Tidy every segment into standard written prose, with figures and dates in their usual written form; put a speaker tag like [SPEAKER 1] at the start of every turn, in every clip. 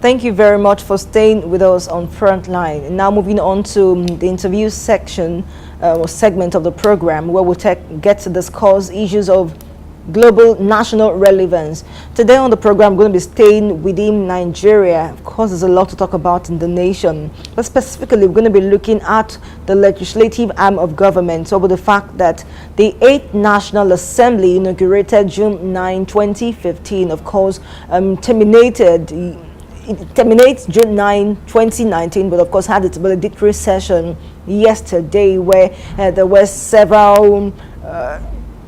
[SPEAKER 1] Thank you very much for staying with us on Frontline. Now moving on to the interview section or segment of the program, where we'll get to discuss issues of global national relevance. Today on the program, we're going to be staying within Nigeria. Of course, there's a lot to talk about in the nation, but specifically, we're going to be looking at the legislative arm of government over the fact that the 8th National Assembly, inaugurated June 9, 2015, of course, it terminates June 9, 2019, but of course had its valedictory session yesterday, where there were several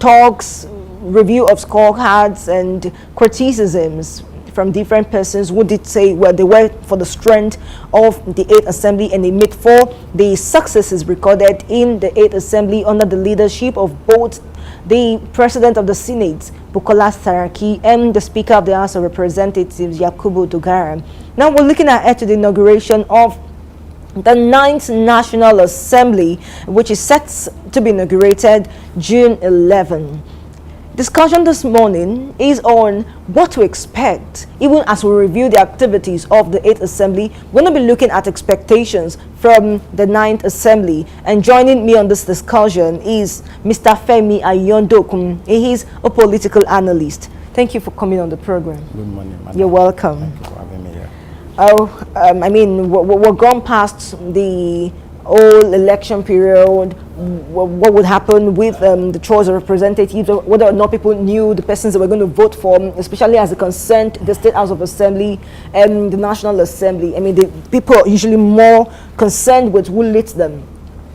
[SPEAKER 1] talks, review of scorecards and criticisms from different persons who did say, well, they were for the strength of the 8th Assembly, and they made for the successes recorded in the 8th Assembly under the leadership of both the President of the Senate, Bukola Saraki, and the Speaker of the House of Representatives, Yakubu Dogara. Now we're looking ahead to the inauguration of the 9th National Assembly, which is set to be inaugurated June 11. Discussion this morning is on what to expect, even as we review the activities of the 8th Assembly. We're going to be looking at expectations from the 9th Assembly. And joining me on this discussion is Mr. Femi Ayandokun. He is a political analyst. Thank you for coming on the program.
[SPEAKER 2] Good morning, madam.
[SPEAKER 1] You're welcome.
[SPEAKER 2] Thank you for having me here.
[SPEAKER 1] I mean, we're gone past the whole election period. What would happen with the choice of representatives, whether or not people knew the persons they were going to vote for, especially as it concerned the State House of Assembly and the National Assembly. I mean, the people are usually more concerned with who leads them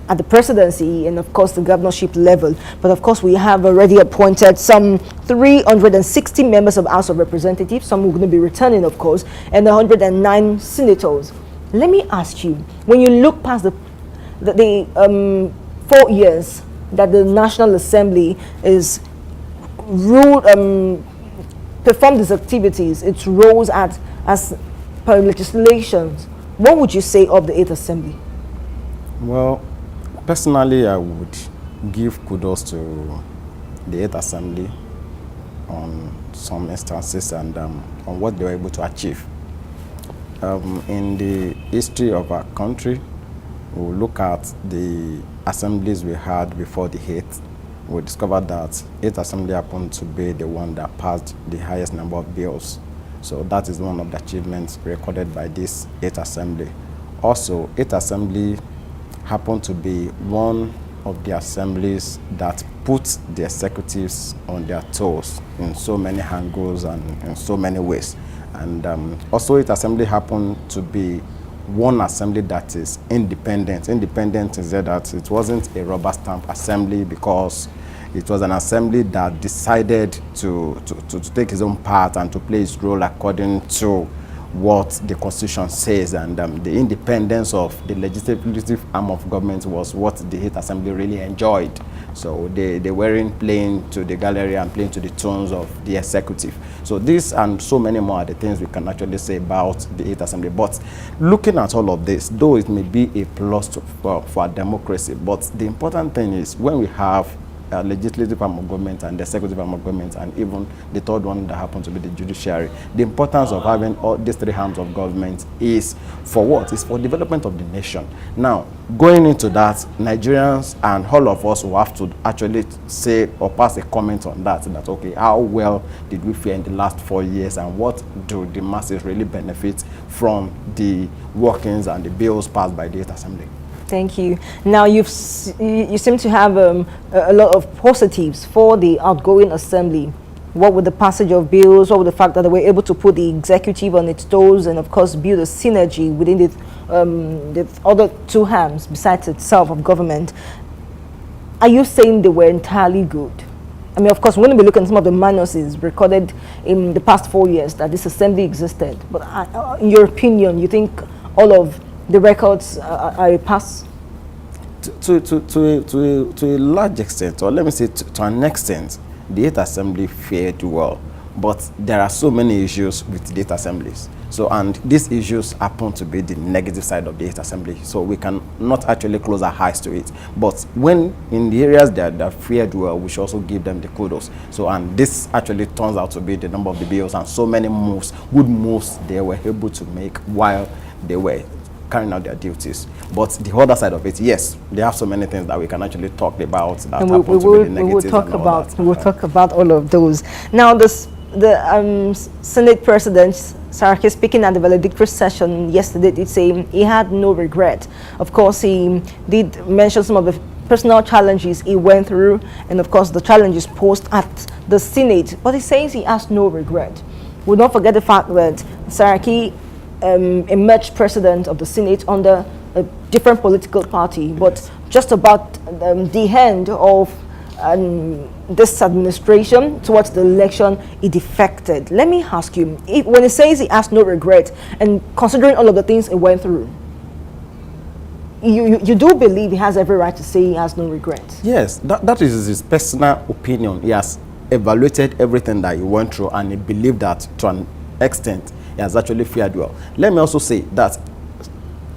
[SPEAKER 1] at the presidency and, of course, the governorship level. But, of course, we have already appointed some 360 members of House of Representatives, some who are going to be returning, of course, and 109 senators. Let me ask you, when you look past the 4 years that the National Assembly is performed its activities, its roles as per legislations, what would you say of the 8th Assembly?
[SPEAKER 2] Well, personally, I would give kudos to the 8th Assembly on some instances and on what they were able to achieve. In the history of our country, we'll look at the assemblies we had before the 8th. We discovered that 8th Assembly happened to be the one that passed the highest number of bills. So that is one of the achievements recorded by this 8th Assembly. Also, 8th Assembly happened to be one of the assemblies that put the executives on their toes in so many angles and in so many ways. And also, 8th Assembly happened to be one assembly that is independent. Independent is that it wasn't a rubber stamp assembly, because it was an assembly that decided to take its own part and to play its role according to what the Constitution says. And the independence of the legislative arm of government was what the 8th Assembly really enjoyed. So they weren't playing to the gallery and playing to the tunes of the executive. So this and so many more are the things we can actually say about the 8th Assembly. But looking at all of this, though it may be a plus for our democracy, but the important thing is when we have a legislative arm of government and the executive arm of government, and even the third one that happens to be the judiciary, the importance of having all these three arms of government is for what? It's for development of the nation. Now, going into that, Nigerians and all of us will have to actually say or pass a comment on that, okay, how well did we fare in the last 4 years, and what do the masses really benefit from the workings and the bills passed by the 8th Assembly?
[SPEAKER 1] Thank you. Now, you seem to have a lot of positives for the outgoing assembly. What with the passage of bills, what with the fact that they were able to put the executive on its toes and, of course, build a synergy within the other two arms besides itself of government. Are you saying they were entirely good? I mean, of course, we're going to be looking at some of the minuses recorded in the past 4 years that this assembly existed. But in your opinion, you think all of the records are a pass?
[SPEAKER 2] To a large extent, or let me say to an extent, the 8th Assembly fared well. But there are so many issues with the 8 assemblies. So, and these issues happen to be the negative side of the 8 assembly. So we can not actually close our eyes to it. But when in the areas that fared well, we should also give them the kudos. So, and this actually turns out to be the number of the bills and so many moves, good moves they were able to make while they were carrying out their duties. But the other side of it, yes, there are so many things that we can actually talk about that happen to be the negatives.
[SPEAKER 1] We will talk about all of those. Now, the Senate President Saraki, speaking at the valedictory session yesterday, did say he had no regret. Of course, he did mention some of the personal challenges he went through, and of course the challenges posed at the Senate. But he says he has no regret. We'll not forget the fact that Saraki emerged president of the Senate under a different political party, but just about the end of this administration towards the election, he defected. Let me ask you, when he says he has no regret, and considering all of the things he went through, you do believe he has every right to say he has no regret?
[SPEAKER 2] Yes, that is his personal opinion. He has evaluated everything that he went through, and he believed that to an extent he has actually fared well. Let me also say that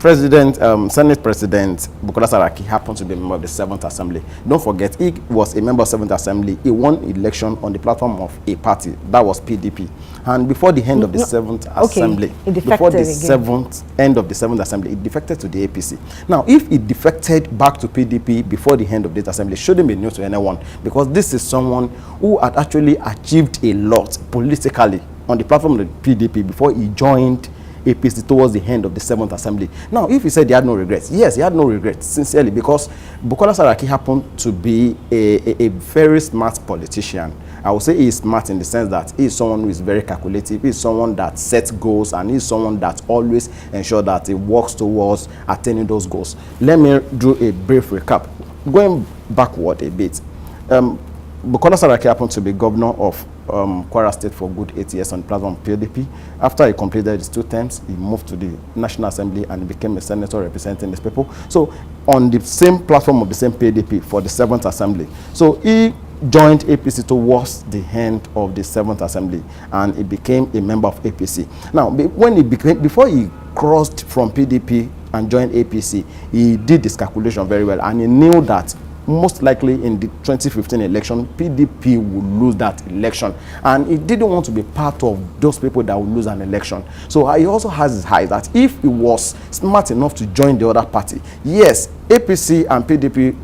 [SPEAKER 2] Senate President Bukola Saraki happened to be a member of the 7th Assembly. Don't forget, he was a member of 7th Assembly. He won election on the platform of a party, that was PDP. And before the end of the 7th Assembly, before the end of the 7th Assembly, he defected to the APC. Now, if he defected back to PDP before the end of this assembly, shouldn't be news to anyone, because this is someone who had actually achieved a lot politically on the platform of the PDP before he joined APC towards the end of the 7th Assembly. Now, if he said he had no regrets, yes, he had no regrets, sincerely, because Bukola Saraki happened to be a very smart politician. I would say he is smart in the sense that he is someone who is very calculative, he is someone that sets goals, and he is someone that always ensures that he works towards attaining those goals. Let me do a brief recap. Going backward a bit, Bukola Saraki happened to be governor of Kwara State for good 8 years on the platform of PDP. After he completed his 2 terms, he moved to the National Assembly and became a senator representing his people. So, on the same platform of the same PDP for the 7th Assembly. So, he joined APC towards the end of the 7th Assembly, and he became a member of APC. Now, before he crossed from PDP and joined APC, he did this calculation very well, and he knew that most likely in the 2015 election, PDP would lose that election, and he didn't want to be part of those people that would lose an election. So he also has his eye that if he was smart enough to join the other party, yes, APC and PDP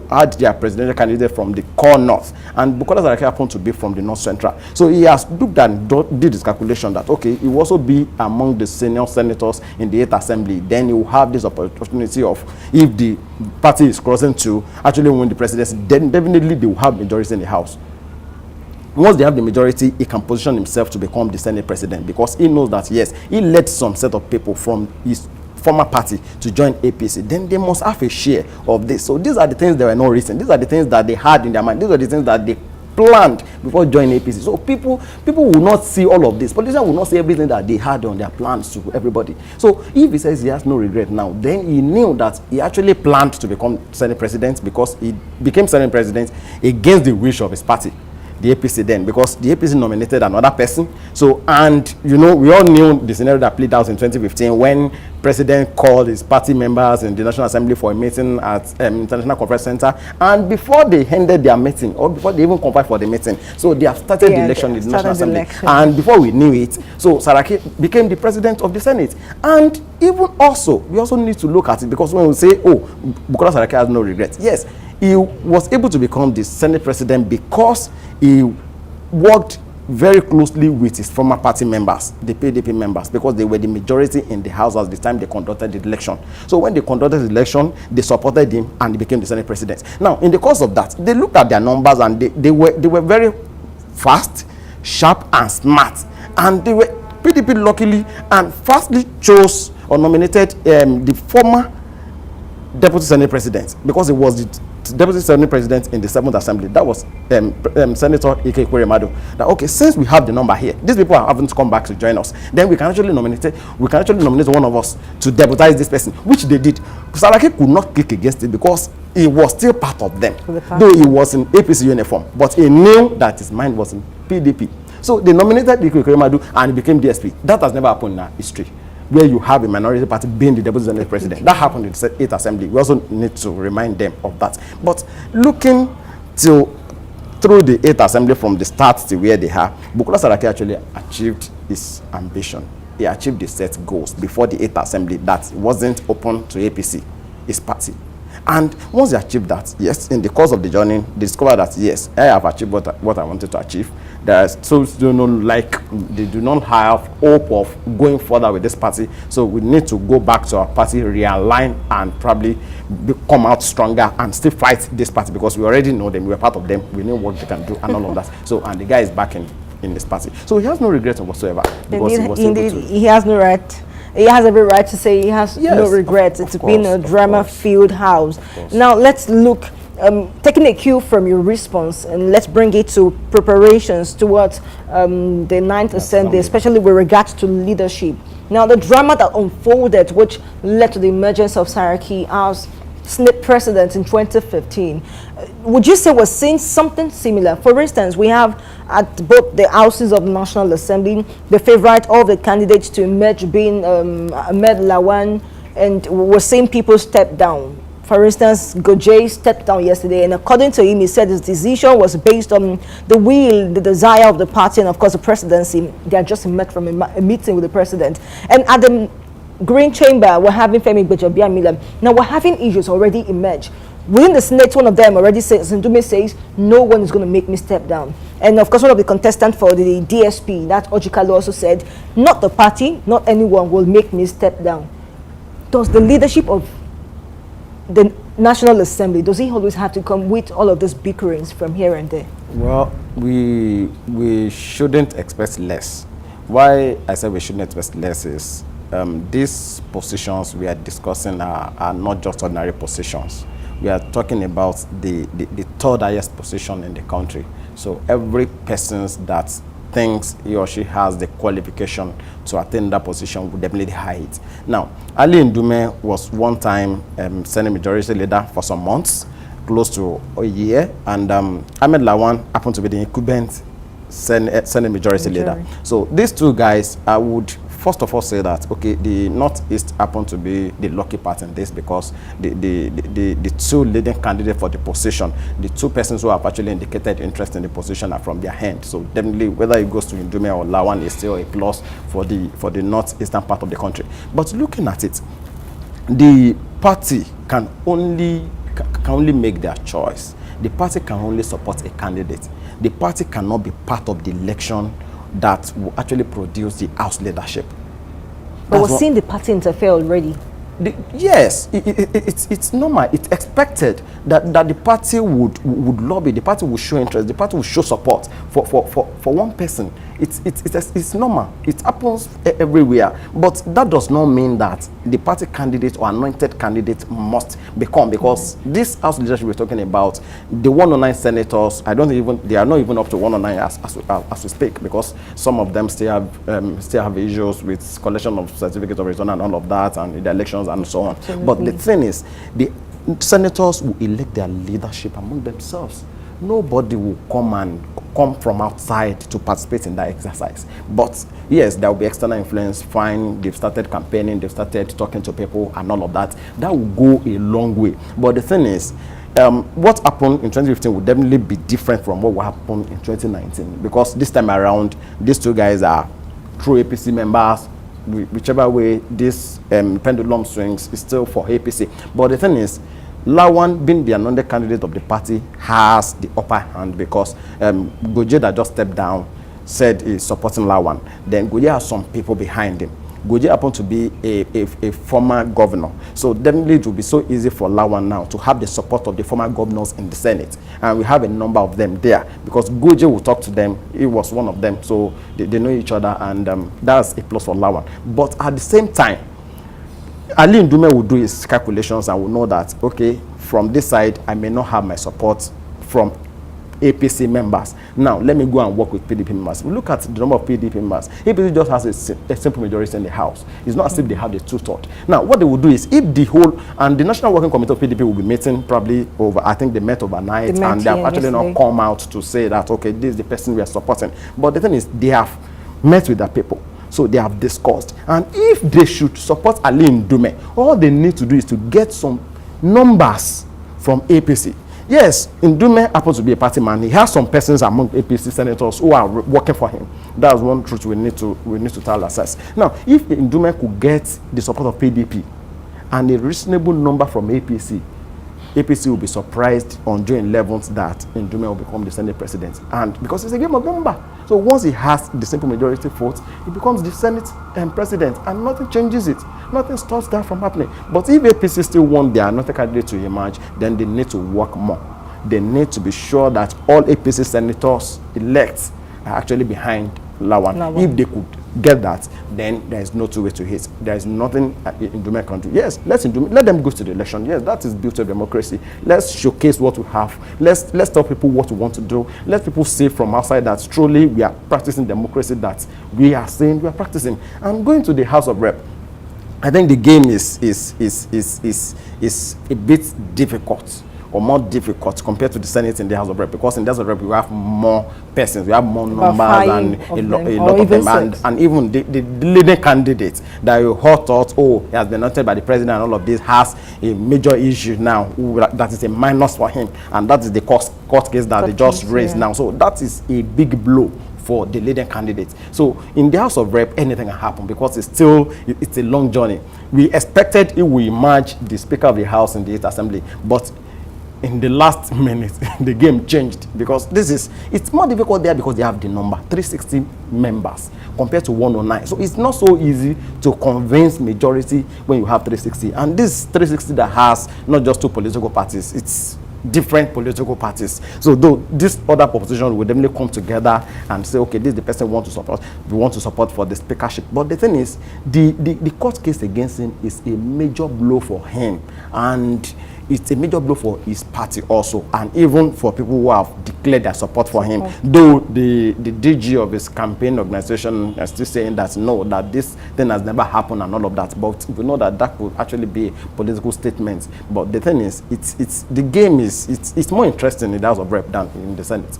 [SPEAKER 2] had their presidential candidate from the core north, and Bukola Saraki happened to be from the north central. So he has looked and did his calculation that okay, he will also be among the senior senators in the 8th Assembly. Then he will have this opportunity of, if the party is crossing to actually win the presidency, then definitely they will have majority in the House. Once they have the majority, he can position himself to become the Senate president, because he knows that yes, he led some set of people from his former party to join APC, then they must have a share of this. So these are the things that were not written. These are the things that they had in their mind. These are the things that they planned before joining APC. So people will not see all of this. Politicians will not see everything that they had on their plans to everybody. So if he says he has no regret now, then he knew that he actually planned to become Senate president, because he became Senate president against the wish of his party, the APC, then, because the APC nominated another person. So, and you know, we all knew the scenario that played out in 2015 when President called his party members in the National Assembly for a meeting at International Conference Center, and before they ended their meeting, or before they even convened for the meeting, so they have started the election in the National Assembly. And before we knew it, so Saraki became the president of the Senate. And even also, we also need to look at it, because when we say, oh, Bukola Saraki has no regrets, yes, he was able to become the Senate president because he worked very closely with his former party members, the PDP members, because they were the majority in the House at the time they conducted the election. So when they conducted the election, they supported him and he became the Senate president. Now, in the course of that, they looked at their numbers and they were very fast, sharp, and smart. And they were PDP luckily and fastly chose or nominated the former Deputy Senate President, because he was the Deputy Senate President in the 7th Assembly. That was Senator Ike Ekweremadu. That okay, since we have the number here, these people haven't come back to join us, then we can actually nominate one of us to deputize this person, which they did. Saraki could not kick against it because he was still part of them, though he was in APC uniform, but he knew that his mind was in PDP. So they nominated Ikwe and he became DSP. That has never happened in our history, where you have a minority party being the deputy senate president. That happened in the 8th assembly. We also need to remind them of that. But looking through the 8th assembly from the start to where they are, Bukola Saraki actually achieved his ambition. He achieved the set goals before the 8th assembly that wasn't open to APC, his party. And once they achieved that, yes, in the course of the journey, they discovered that, yes, I have achieved what I wanted to achieve. They do not have hope of going further with this party. So we need to go back to our party, realign, and probably come out stronger and still fight this party, because we already know them, we're part of them, we know what they can do and all of that. So, and the guy is back in this party. So he has no regrets whatsoever. Because
[SPEAKER 1] he has no right. He has every right to say he has no regrets. It's been a drama-filled house. Now let's look, taking a cue from your response, and let's bring it to preparations towards the 9th Assembly, especially with regards to leadership. Now the drama that unfolded, which led to the emergence of Saraki as Senate president in 2015, would you say we're seeing something similar? For instance, we have at both the houses of the National Assembly the favorite of the candidates to emerge being Ahmed Lawan, and we're seeing people step down. For instance, Goje stepped down yesterday, and according to him, he said his decision was based on the will, the desire of the party, and of course the presidency. They are just met from a meeting with the president. And at the Green Chamber, we're having Femi Milan. Now we're having issues already emerge. Within the Senate, one of them already says, Ndumi says, no one is going to make me step down. And of course, one of the contestants for the DSP, that Ojikalu, also said, not the party, not anyone will make me step down. Does the leadership of the National Assembly, does he always have to come with all of these bickerings from here and there?
[SPEAKER 2] Well, we shouldn't expect less. Why I said we shouldn't expect less is these positions we are discussing are not just ordinary positions. We are talking about the third highest position in the country. So every person that thinks he or she has the qualification to attain that position would definitely hide it. Now, Ali Ndume was one time Senate Majority Leader for some months, close to a year, and Ahmed Lawan happened to be the incumbent Senate Majority Leader. So these two guys, I would first of all say that, okay, the Northeast happened to be the lucky part in this, because the two leading candidates for the position, the two persons who have actually indicated interest in the position are from their hand. So definitely, whether it goes to Ndume or Lawan is still a plus for the northeastern part of the country. But looking at it, the party can only make their choice. The party can only support a candidate. The party cannot be part of the election that will actually produce the House leadership.
[SPEAKER 1] But we're seeing the party interfere already.
[SPEAKER 2] Yes, it's normal. It's expected that the party would lobby, the party will show interest, the party will show support for one person. It's normal. It happens everywhere. But that does not mean that the party candidate or anointed candidate must become, because this House leadership we're talking about, the 109 senators, they are not even up to 109 as we speak, because some of them still have issues with collection of certificates of return and all of that, and the elections and so on. Absolutely. But the thing is, the senators will elect their leadership among themselves. Nobody will come from outside to participate in that exercise. But yes, there will be external influence. Fine, they've started campaigning, they've started talking to people and all of that. That will go a long way. But the thing is, what happened in 2015 will definitely be different from what will happen in 2019, because this time around, these two guys are true APC members. Whichever way this pendulum swings is still for APC. But the thing is, Lawan, being the anointed candidate of the party, has the upper hand, because Goje, that just stepped down, said he's supporting Lawan. Then Goje has some people behind him. Goje happened to be a former governor. So definitely it will be so easy for Lawan now to have the support of the former governors in the Senate. And we have a number of them there, because Goje will talk to them. He was one of them, so they know each other, and that's a plus for Lawan. But at the same time, Ali Ndume will do his calculations and will know that, okay, from this side, I may not have my support from APC members. Now, let me go and work with PDP members. We look at the number of PDP members. APC just has a simple majority in the House. It's not as if they have the two-third. Now, what they will do is, if the whole, and the National Working Committee of PDP will be meeting probably over, I think they met overnight, and they have actually not come out to say that, okay, this is the person we are supporting. But the thing is, they have met with the people. So they have discussed. And if they should support Ali Ndume, all they need to do is to get some numbers from APC. Yes, Ndume happens to be a party man. He has some persons among APC senators who are working for him. That's one truth we need to tell ourselves. Now, if Ndume could get the support of PDP and a reasonable number from APC, APC will be surprised on June 11th that Ndume will become the Senate president. And because it's a game of number. So once he has the simple majority vote, he becomes the Senate president, and nothing changes it. Nothing stops that from happening. But if APC still want their another candidate to emerge, then they need to work more. They need to be sure that all APC senators elect are actually behind Lawan. If they could get that, then there is no two way to hit. There is nothing Ndume can do. Yes, let them go to the election. Yes, that is beauty of democracy. Let's showcase what we have. Let's tell people what we want to do. Let people see from outside that truly we are practicing democracy that we are saying we are practicing. And going to the House of Rep, I think the game is a bit difficult, or more difficult compared to the Senate in the House of Rep, because in the House of Rep we have more persons, we have more numbers and a lot of them, and even the leading candidate that you thought, oh, he has been noted by the president and all of this, has a major issue now that is a minus for him, and that is the court case that they just raised now. So that is a big blow for the leading candidate. So in the House of Rep, anything can happen, because it's a long journey. We expected it will emerge the Speaker of the House in the 8th Assembly, but in the last minute, the game changed, because it's more difficult there because they have the number 360 members compared to 109. So it's not so easy to convince majority when you have 360. And this 360 that has not just two political parties, it's different political parties. So though this other proposition will definitely come together and say, okay, this is the person we want to support for the speakership. But the thing is, the court case against him is a major blow for him, and it's a major blow for his party also, and even for people who have declared their support for him. Though the DG of his campaign organization is still saying that no, that this thing has never happened and all of that. But we know that that could actually be a political statement. But the thing is, the game is more interesting in the House of Rep than in the Senate.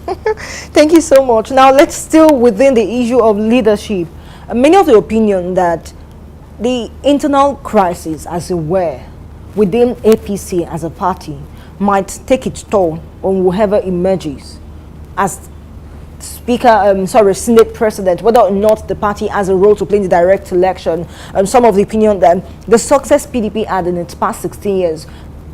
[SPEAKER 1] Thank you so much. Now let's still within the issue of leadership. Many of the opinion that the internal crisis, as it were, within APC as a party might take its toll on whoever emerges as Senate President, whether or not the party has a role to play in the direct election. Some of the opinion that the success PDP had in its past 16 years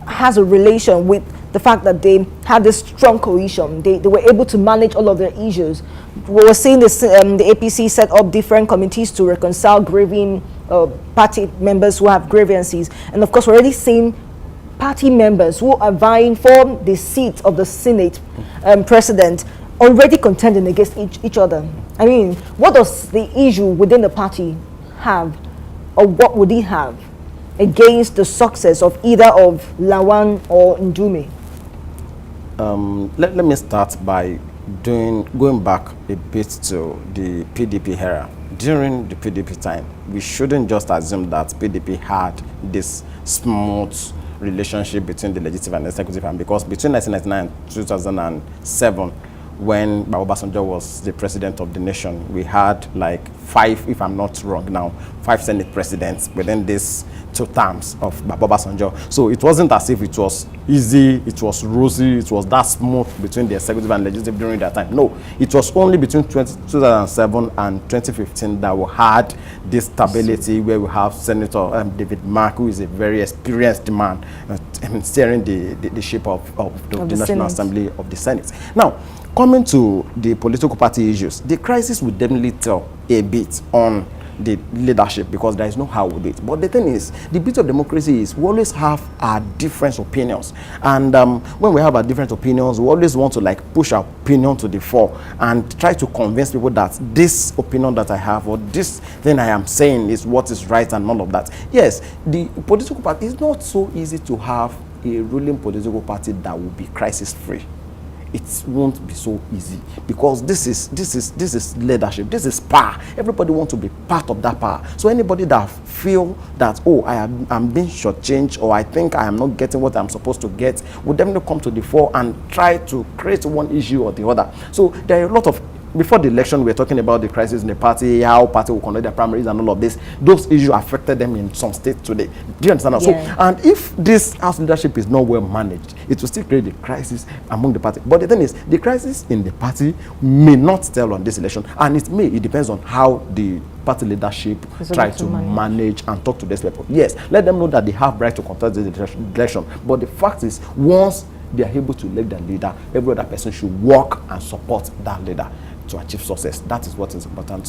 [SPEAKER 1] has a relation with the fact that they had this strong cohesion. They were able to manage all of their issues. We were seeing this, the APC set up different committees to reconcile grieving party members who have grievances. And of course, we're already seeing party members who are vying for the seat of the Senate president already contending against each other. I mean, what does the issue within the party have, or what would it have against the success of either of Lawan or Ndume?
[SPEAKER 2] Let me start by going back a bit to the PDP era. During the PDP time, we shouldn't just assume that PDP had this smooth relationship between the legislative and executive, and because between 1999 and 2007, when Babalola was the president of the nation, we had like 5, if I'm not wrong now, 5 Senate presidents within these 2 terms of Babalola. So it wasn't as if it was easy, it was rosy, it was that smooth between the executive and legislative during that time. No, it was only between 2007 and 2015 that we had this stability, where we have Senator David Mark, who is a very experienced man steering the ship of the National Assembly of the Senate. Now, coming to the political party issues, the crisis will definitely tell a bit on the leadership, because there is no how we do it. But the thing is, the beauty of democracy is we always have our different opinions, and when we have our different opinions, we always want to like push our opinion to the fore and try to convince people that this opinion that I have, or this thing I am saying, is what is right and all of that. Yes, the political party is not so easy to have a ruling political party that will be crisis free. it won't be so easy, because this is leadership, this is power. Everybody wants to be part of that power. So anybody that feel that, oh, I'm being shortchanged, or I think I am not getting what I'm supposed to get, would definitely come to the fore and try to create one issue or the other. So there are a lot of, before the election, we were talking about the crisis in the party, how party will conduct their primaries and all of this. Those issues affected them in some states today. Do you understand?
[SPEAKER 1] Yeah.
[SPEAKER 2] So, and if this house leadership is not well managed, it will still create a crisis among the party. But the thing is, the crisis in the party may not tell on this election, and it depends on how the party leadership try to manage and talk to these people. Yes, let them know that they have right to contest the election. But the fact is, once they are able to elect their leader, every other person should work and support that leader to achieve success. That is what is important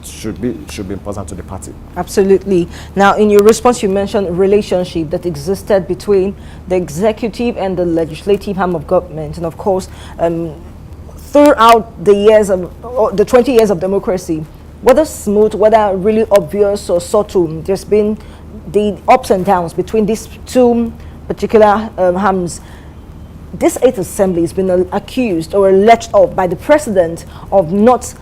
[SPEAKER 2] should be important to the party. Absolutely.
[SPEAKER 1] Now, in your response, you mentioned a relationship that existed between the executive and the legislative arm of government, and of course, throughout the years of the 20 years of democracy, whether smooth, whether really obvious or subtle, there's been the ups and downs between these two particular arms. This 8th Assembly has been accused or alleged of by the president of not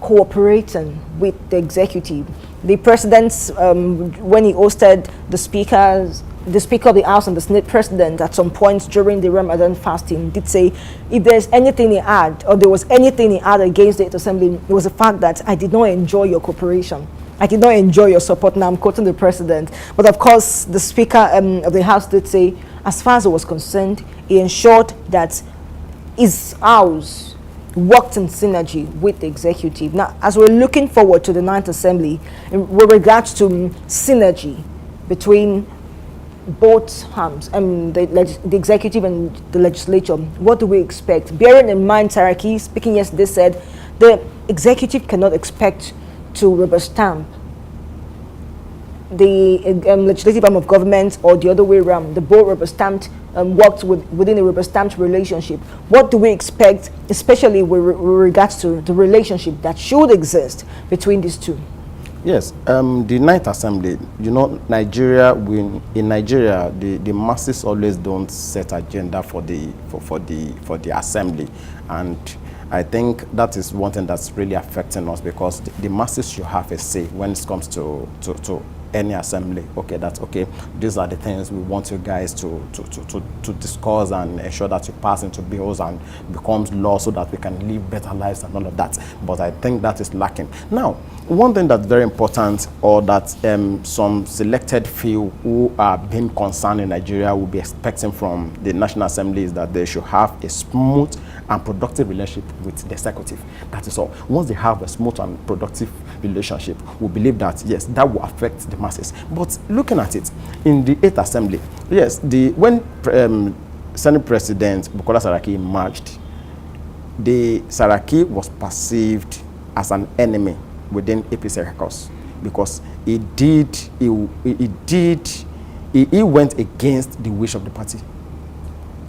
[SPEAKER 1] cooperating with the executive. The president, when he hosted the Speaker of the House and the Senate President at some point during the Ramadan fasting, did say if there's anything he had, or there was anything he had against the 8th Assembly, it was the fact that I did not enjoy your cooperation. I did not enjoy your support. Now I'm quoting the president. But of course, the Speaker of the House did say, as far as it was concerned, he ensured that his house worked in synergy with the executive. Now, as we're looking forward to the 9th Assembly, with regards to synergy between both arms, the executive and the legislature, what do we expect? Bearing in mind, Saraki, speaking yesterday, said the executive cannot expect to rubber stamp the legislative arm of government, or the other way around, the board rubber stamped worked within a rubber stamped relationship. What do we expect, especially with regards to the relationship that should exist between these two?
[SPEAKER 2] Yes, the 9th Assembly, you know, in Nigeria, the masses always don't set agenda for the assembly, and I think that is one thing that's really affecting us, because the masses should have a say when it comes to any assembly. Okay, that's okay. These are the things we want you guys to discuss and ensure that you pass into bills and becomes law, so that we can live better lives and all of that. But I think that is lacking. Now, one thing that's very important, or that some selected few who are being concerned in Nigeria will be expecting from the National Assembly, is that they should have a smooth and productive relationship with the executive. That is all. Once they have a smooth and productive relationship, we believe that, yes, that will affect the masses. But looking at it, in the 8th Assembly, yes, when Senate President Bukola Saraki emerged, the Saraki was perceived as an enemy within APC circles, because he went against the wish of the party.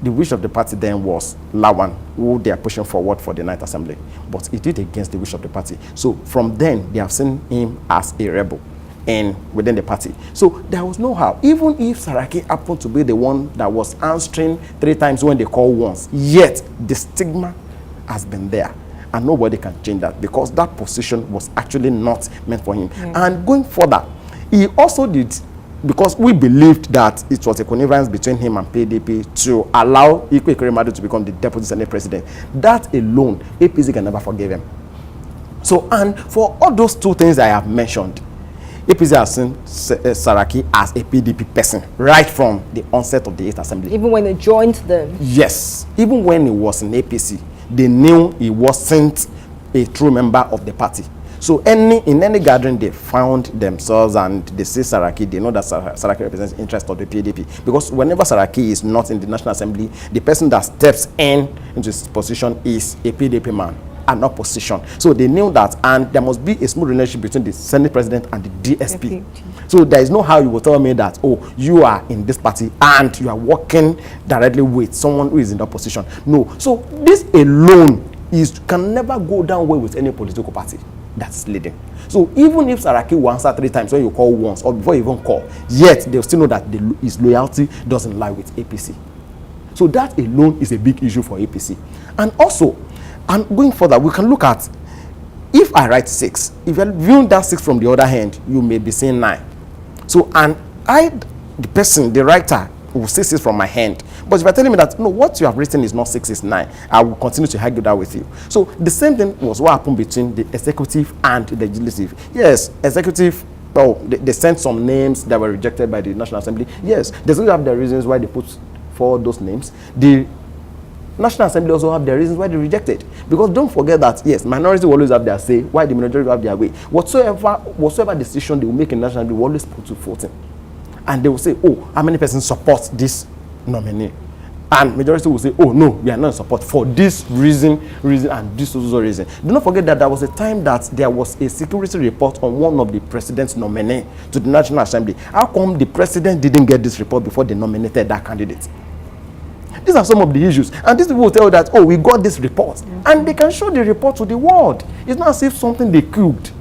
[SPEAKER 2] The wish of the party then was Lawan, who they are pushing forward for the 9th Assembly. But he did against the wish of the party. So from then, they have seen him as a rebel within the party. So there was no how. Even if Saraki happened to be the one that was answering 3 times when they called once, yet the stigma has been there. And nobody can change that, because that position was actually not meant for him. Yeah. And going further, he also did, because we believed that it was a connivance between him and PDP to allow Ikwe Ekremadu to become the Deputy Senate President. That alone, APC can never forgive him. So, and for all those 2 things I have mentioned, APC has seen Saraki as a PDP person right from the onset of the 8th Assembly.
[SPEAKER 1] Even when they joined them?
[SPEAKER 2] Yes. Even when he was in APC, they knew he wasn't a true member of the party. So in any gathering they found themselves and they see Saraki, they know that Saraki represents the interest of the PDP. Because whenever Saraki is not in the National Assembly, the person that steps into his position is a PDP man, an opposition. So they knew that, and there must be a smooth relationship between the Senate President and the DSP. So there is no how you will tell me that, oh, you are in this party and you are working directly with someone who is in the opposition. No. So this alone can never go down well with any political party that's leading. So even if Saraki will answer 3 times when you call once, or before you even call, yet they'll still know that his loyalty doesn't lie with APC. So that alone is a big issue for APC. And also, and going further, we can look at, if I write 6, if you're viewing that 6 from the other hand, you may be saying 9. So, and I, the person, the writer, will say 6 from my hand. But if you're telling me that, no, what you have written is not 6, it's 9, I will continue to argue that with you. So the same thing was what happened between the executive and the legislative. Yes, executive, well, they sent some names that were rejected by the National Assembly. Yes, they still have the reasons why they put forward those names. The National Assembly also have their reasons why they rejected. Because don't forget that, yes, minority will always have their say, while the majority will have their way. Whatsoever decision they will make in National Assembly will always put to voting. And they will say, oh, how many persons support this nominee? And majority will say, oh, no, we are not in support for this reason, and this also reason. Do not forget that there was a time that there was a security report on one of the president's nominee to the National Assembly. How come the president didn't get this report before they nominated that candidate? These are some of the issues. And these people will tell you that, oh, we got this report. And they can show the report to the world. It's not as if something they cooked.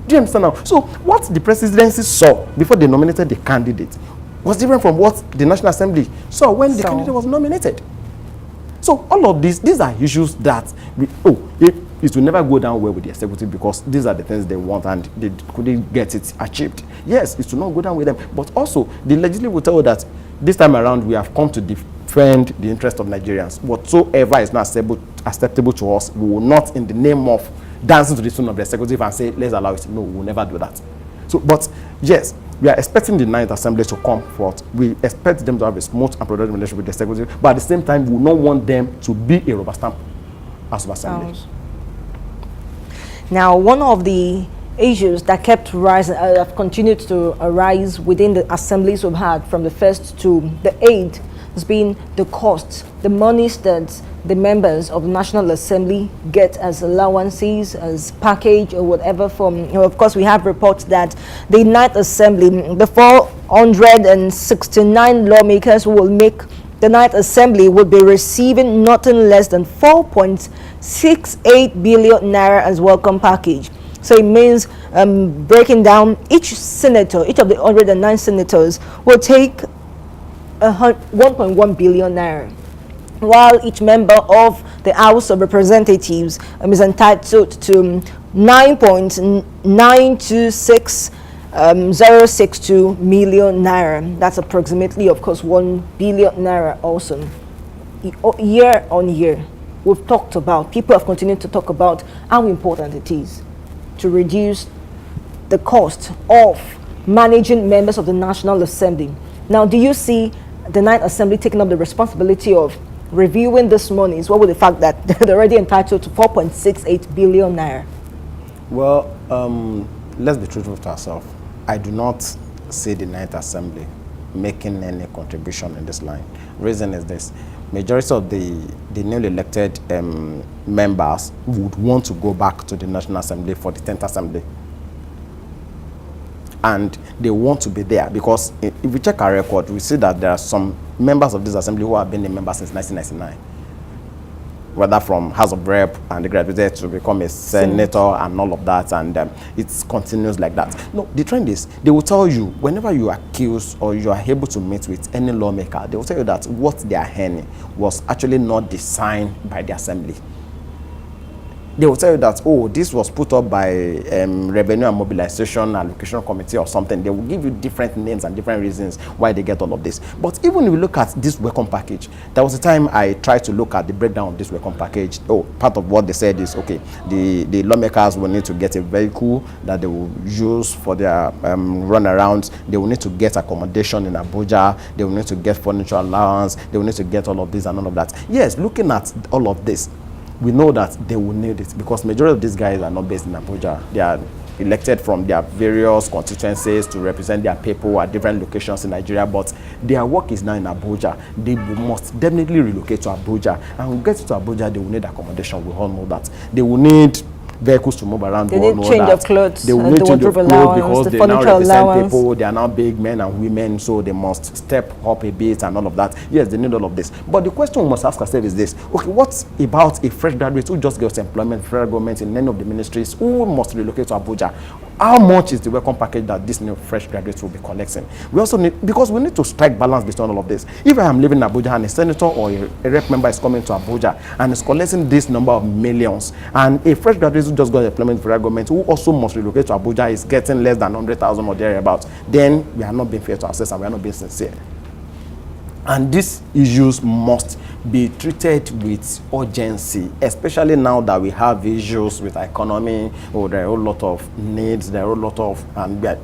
[SPEAKER 2] Do you understand now? So what the presidency saw before they nominated the candidate was different from what the National Assembly saw when the candidate was nominated. So all of these are issues that, it will never go down well with the executive, because these are the things they want and they couldn't get it achieved. Yes, it will not go down with them. But also, the legislature will tell you that this time around we have come to defend the interest of Nigerians. Whatsoever is not acceptable to us, we will not, in the name of dancing to the tune of the executive, and say, let's allow it. No, we will never do that. So, but yes, we are expecting the Ninth Assembly to come forth. We expect them to have a smooth and productive relationship with the executive, but at the same time, we will not want them to be a rubber stamp as of assembly.
[SPEAKER 1] Now, one of the issues that kept rising, have continued to arise within the assemblies we've had from the 1st to the 8th, has been the costs, the monies that the members of the National Assembly get as allowances, as package or whatever from, of course, we have reports that the Ninth Assembly, the 469 lawmakers who will make the Ninth Assembly would be receiving nothing less than 4.68 billion naira as welcome package. So it means, breaking down, each senator, each of the 109 senators will take 1.1 billion naira, while each member of the House of Representatives is entitled to 9.926062 million naira. That's approximately, of course, 1 billion naira also. Year on year, we've talked about, people have continued to talk about how important it is to reduce the cost of managing members of the National Assembly. Now, do you see the Ninth Assembly taking up the responsibility of reviewing this monies? What with the fact that they're already entitled to 4.68 billion naira?
[SPEAKER 2] Well, let's be truthful to ourselves. I do not see the Ninth Assembly making any contribution in this line. Reason is this: majority of the newly elected members would want to go back to the National Assembly for the 10th Assembly. And they want to be there because if we check our record, we see that there are some members of this assembly who have been a member since 1999. Whether from House of Rep and they graduated to become a senator and all of that, and it continues like that. No, the trend is, they will tell you, whenever you are accused or you are able to meet with any lawmaker, they will tell you that what they are earning was actually not designed by the assembly. They will tell you that, oh, this was put up by Revenue and Mobilization Allocation Committee or something. They will give you different names and different reasons why they get all of this. But even if you look at this welcome package, there was a time I tried to look at the breakdown of this welcome package. Oh, part of what they said is, okay, the lawmakers will need to get a vehicle that they will use for their runarounds. They will need to get accommodation in Abuja. They will need to get furniture allowance. They will need to get all of this and all of that. Yes, looking at all of this, we know that they will need it because majority of these guys are not based in Abuja. They are elected from their various constituencies to represent their people at different locations in Nigeria, but their work is now in Abuja. They must definitely relocate to Abuja, and when we get to Abuja, they will need accommodation. We all know that. They will need vehicles to move around.
[SPEAKER 1] They need change of clothes.
[SPEAKER 2] They will need change of clothes because they now represent people. They are now big men and women, so they must step up a bit and all of that. Yes, they need all of this. But the question we must ask ourselves is this: okay, what about a fresh graduate who just gets employment, federal government in any of the ministries, who must relocate to Abuja? how much is the welcome package that this new fresh graduates will be collecting? We also need, because we need to strike balance between all of this. If I am living in Abuja and a senator or a rep member is coming to Abuja and is collecting this number of millions, and a fresh graduate who just got employment for government who also must relocate to Abuja is getting less than 100,000 or thereabouts, then we are not being fair to ourselves and we are not being sincere. And these issues must be treated with urgency, especially now that we have issues with economy, or there are a lot of needs, there are a lot of, and a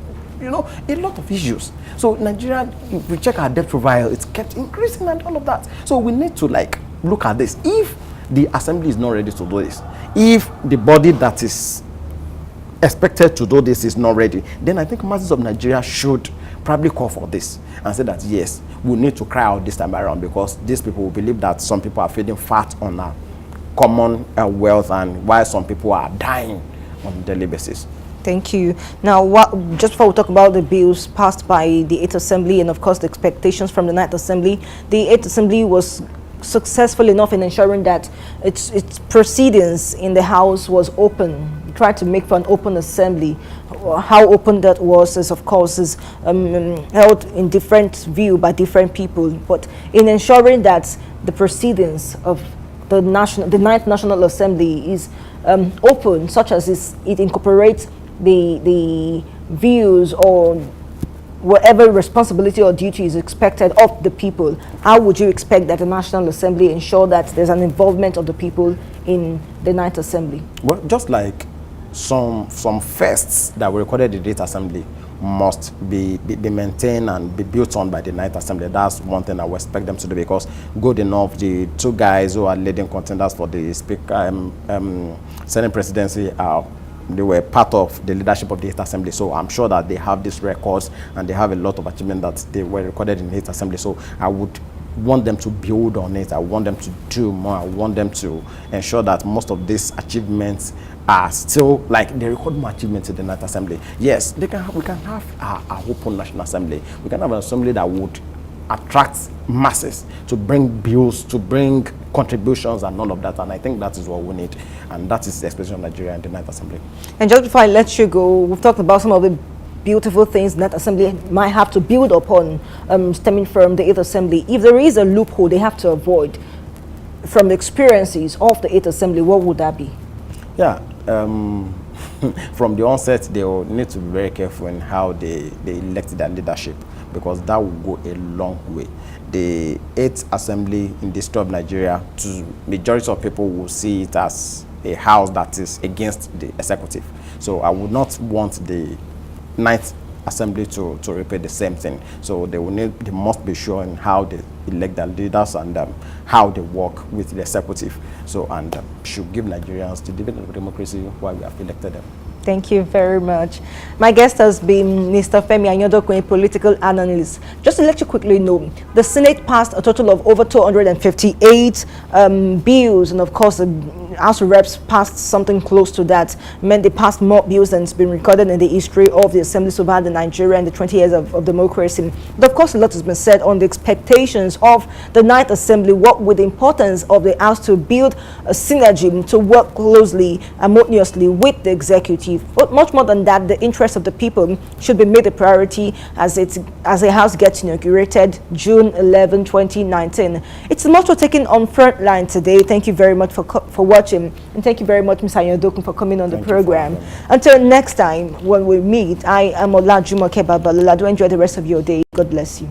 [SPEAKER 2] lot of issues. So Nigeria, if we check our debt profile, it's kept increasing and all of that. So we need to look at this. If the assembly is not ready to do this, if the body that is expected to do this is not ready, then I think masses of Nigeria should probably call for this and say that yes, we need to cry out this time around, because these people will believe that some people are feeding fat on our common wealth, and while some people are dying on a daily basis.
[SPEAKER 1] Thank you. Now, just before we talk about the bills passed by the 8th Assembly and, of course, the expectations from the 9th Assembly, the 8th Assembly was successful enough in ensuring that its proceedings in the House was open. Tried to make for an open assembly. How open that was is, of course, is held in different view by different people. But in ensuring that the proceedings of the 9th National Assembly is open, such as it incorporates the views or whatever responsibility or duty is expected of the people, how would you expect that the National Assembly ensure that there's an involvement of the people in the 9th Assembly?
[SPEAKER 2] Well, just like some firsts that were recorded in the 8th Assembly must be maintained and be built on by the 9th Assembly. That's one thing I would expect them to do, because good enough, the two guys who are leading contenders for the Senate presidency they were part of the leadership of the 8th Assembly. So I'm sure that they have these records and they have a lot of achievement that they were recorded in the 8th Assembly. So I would want them to build on it. I want them to do more. I want them to ensure that most of these achievements are still, they record more achievements in the 9th Assembly. Yes, we can have our open National Assembly. We can have an assembly that would attract masses, to bring bills, to bring contributions and all of that, and I think that is what we need, and that is the expectation of Nigeria in the 9th Assembly.
[SPEAKER 1] And just before I let you go, we've talked about some of the beautiful things that Assembly might have to build upon, stemming from the 8th Assembly. If there is a loophole they have to avoid from the experiences of the 8th Assembly, what would that be?
[SPEAKER 2] Yeah, from the onset, they will need to be very careful in how they elect their leadership, because that will go a long way. The 8th Assembly in the history of Nigeria, to majority of people will see it as a house that is against the executive. So I would not want the 9th Assembly to repeat the same thing. So they must be sure in how they elect their leaders and how they work with the executive. So, and should give Nigerians the dividend of democracy while we have elected them.
[SPEAKER 1] Thank you very much. My guest has been Mr. Femi Ayandokun, a political analyst. Just to let you quickly know, the Senate passed a total of over 258 bills, and of course the House of Reps passed something close to that. Meant they passed more bills than has been recorded in the history of the Assembly so far in Nigeria and the 20 years of democracy. But of course, a lot has been said on the expectations of the 9th Assembly, what with the importance of the House to build a synergy, to work closely, harmoniously with the executive. But much more than that, the interests of the people should be made a priority as the House gets inaugurated June 11, 2019. It's much for taking on Frontline today. Thank you very much for watching, and thank you very much, Mr. Ayandokun, for coming on the program. Until next time, when we meet, I am Olajumoke Babalola. Do enjoy the rest of your day. God bless you.